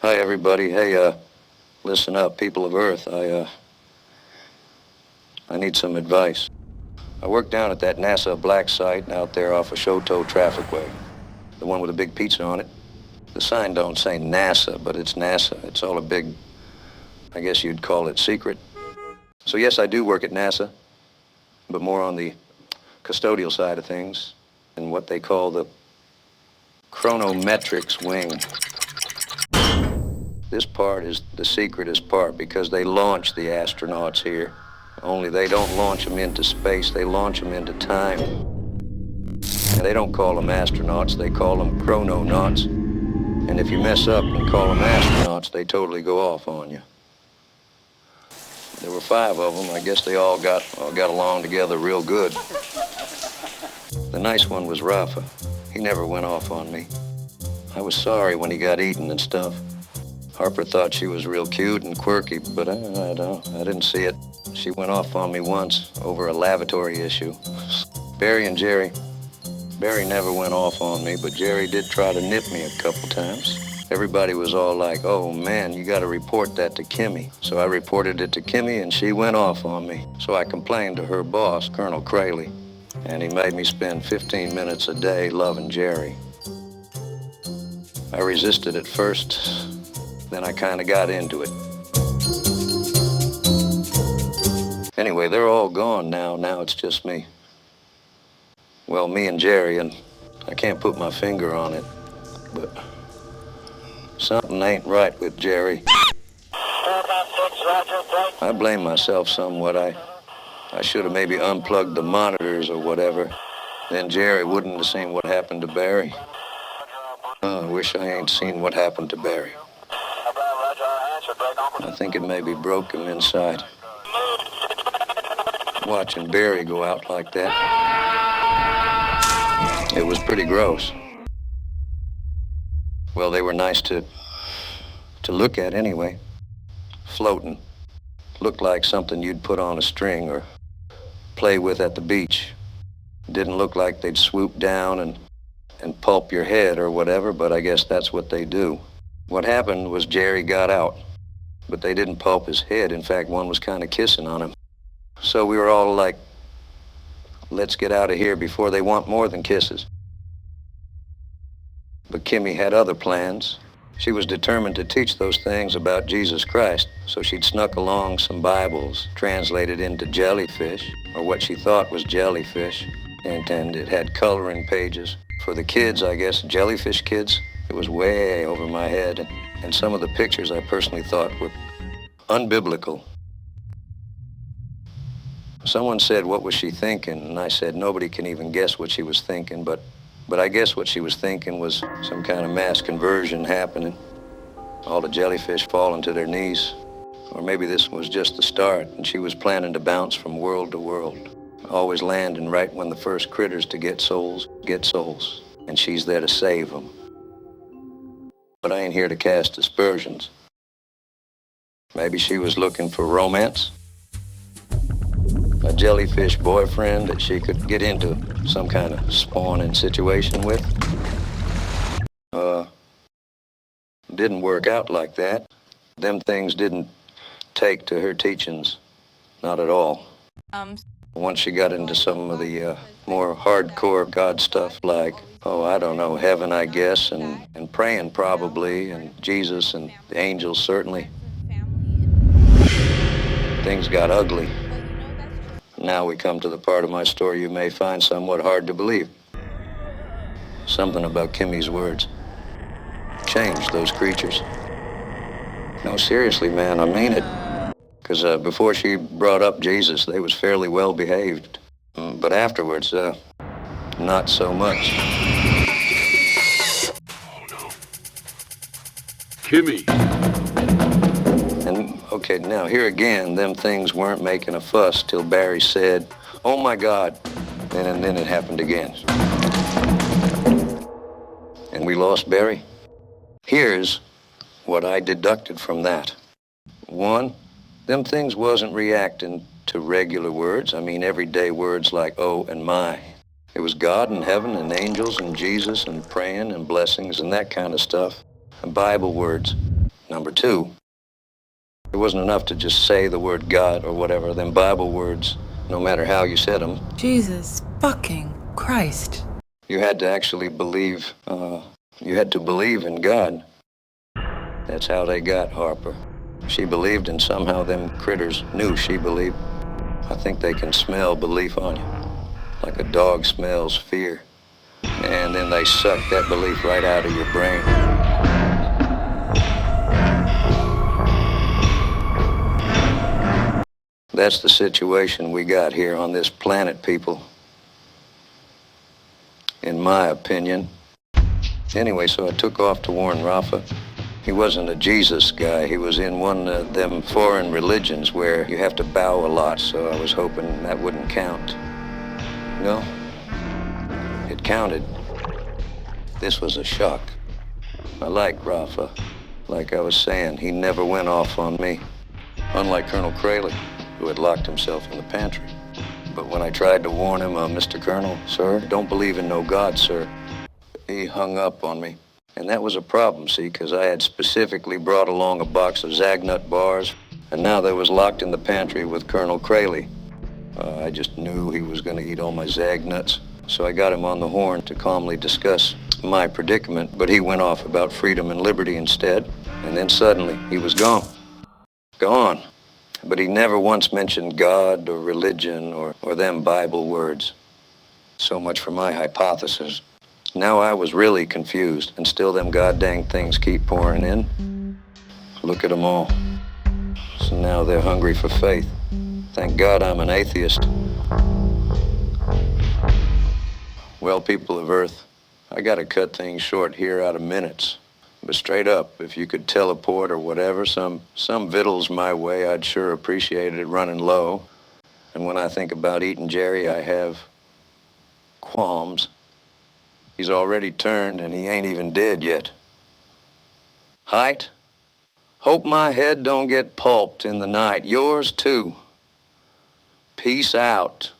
Hi, everybody. Hey, listen up, people of Earth. I need some advice. I work down at that NASA black site out there off of Shoto Trafficway, the one with the big pizza on it. The sign don't say NASA, but it's NASA. It's all a big, I guess you'd call it secret. So yes, I do work at NASA, but more on the custodial side of things, and what they call the chronometrics wing. This part is the secretest part because they launch the astronauts here. Only they don't launch them into space, they launch them into time. And they don't call them astronauts, they call them chrononauts. And if you mess up and call them astronauts, they totally go off on you. There were 5 of them. I guess they all got along together real good. The nice one was Rafa. He never went off on me. I was sorry when he got eaten and stuff. Harper thought she was real cute and quirky, but I didn't see it. She went off on me once over a lavatory issue. Barry and Jerry. Barry never went off on me, but Jerry did try to nip me a couple times. Everybody was all like, oh man, you gotta report that to Kimmy. So I reported it to Kimmy and she went off on me. So I complained to her boss, Colonel Freling, and he made me spend 15 minutes a day loving Jerry. I resisted at first. Then I kind of got into it. Anyway, they're all gone now. Now it's just me. Well, me and Jerry, and I can't put my finger on it, but something ain't right with Jerry. I blame myself somewhat. I should have maybe unplugged the monitors or whatever. Then Jerry wouldn't have seen what happened to Barry. I wish I ain't seen what happened to Barry. I think it maybe broke him inside. Watching Barry go out like that, it was pretty gross. Well, they were nice to look at anyway. Floating. Looked like something you'd put on a string or play with at the beach. Didn't look like they'd swoop down and pulp your head or whatever, but I guess that's what they do. What happened was Jerry got out, but they didn't pulp his head. In fact, one was kind of kissing on him. So we were all like, let's get out of here before they want more than kisses. But Kimmy had other plans. She was determined to teach those things about Jesus Christ, so she'd snuck along some Bibles translated into jellyfish, or what she thought was jellyfish, and it had coloring pages. For the kids, I guess, jellyfish kids, it was way over my head, and some of the pictures I personally thought were unbiblical. Someone said, what was she thinking? And I said, nobody can even guess what she was thinking, but I guess what she was thinking was some kind of mass conversion happening. All the jellyfish falling to their knees. Or maybe this was just the start, and she was planning to bounce from world to world, always landing right when the first critters to get souls, and she's there to save them. But I ain't here to cast aspersions. Maybe she was looking for romance? A jellyfish boyfriend that she could get into some kind of spawning situation with? Didn't work out like that. Them things didn't take to her teachings. Not at all. Once she got into some of the more hardcore God stuff like, oh, I don't know, heaven, I guess, and praying probably, and Jesus and the angels certainly. Things got ugly. Now we come to the part of my story you may find somewhat hard to believe. Something about Kimmy's words changed those creatures. No, seriously, man, I mean it. Because before she brought up Jesus, they was fairly well behaved. But afterwards, not so much. Oh, no. Kimmy! And, okay, now here again, them things weren't making a fuss till Barry said, oh my God, and then it happened again. And we lost Barry. Here's what I deducted from that. 1, them things wasn't reacting to regular words. I mean, everyday words like oh and my. It was God and heaven and angels and Jesus and praying and blessings and that kind of stuff. And Bible words. Number two, it wasn't enough to just say the word God or whatever, them Bible words, no matter how you said them. Jesus fucking Christ. You had to actually believe, you had to believe in God. That's how they got Harper. She believed, and somehow them critters knew she believed. I think they can smell belief on you, like a dog smells fear. And then they suck that belief right out of your brain. That's the situation we got here on this planet, people. In my opinion. Anyway, so I took off to warn Rafa. He wasn't a Jesus guy. He was in one of them foreign religions where you have to bow a lot, so I was hoping that wouldn't count. No, it counted. This was a shock. I like Rafa. Like I was saying, he never went off on me. Unlike Colonel Freling, who had locked himself in the pantry. But when I tried to warn him, Mr. Colonel, sir, don't believe in no God, sir, he hung up on me. And that was a problem, see, because I had specifically brought along a box of Zagnut bars, and now they was locked in the pantry with Colonel Freling. I just knew he was going to eat all my Zagnuts, so I got him on the horn to calmly discuss my predicament, but he went off about freedom and liberty instead, and then suddenly he was gone. Gone. But he never once mentioned God or religion or them Bible words. So much for my hypothesis. Now I was really confused, and still them goddamn things keep pouring in. Look at them all. So now they're hungry for faith. Thank God I'm an atheist. Well, people of Earth, I gotta cut things short here out of minutes. But straight up, if you could teleport or whatever, some victuals my way, I'd sure appreciate it running low. And when I think about eating Jerry, I have qualms. He's already turned, and he ain't even dead yet. Height? Hope my head don't get pulped in the night. Yours too. Peace out.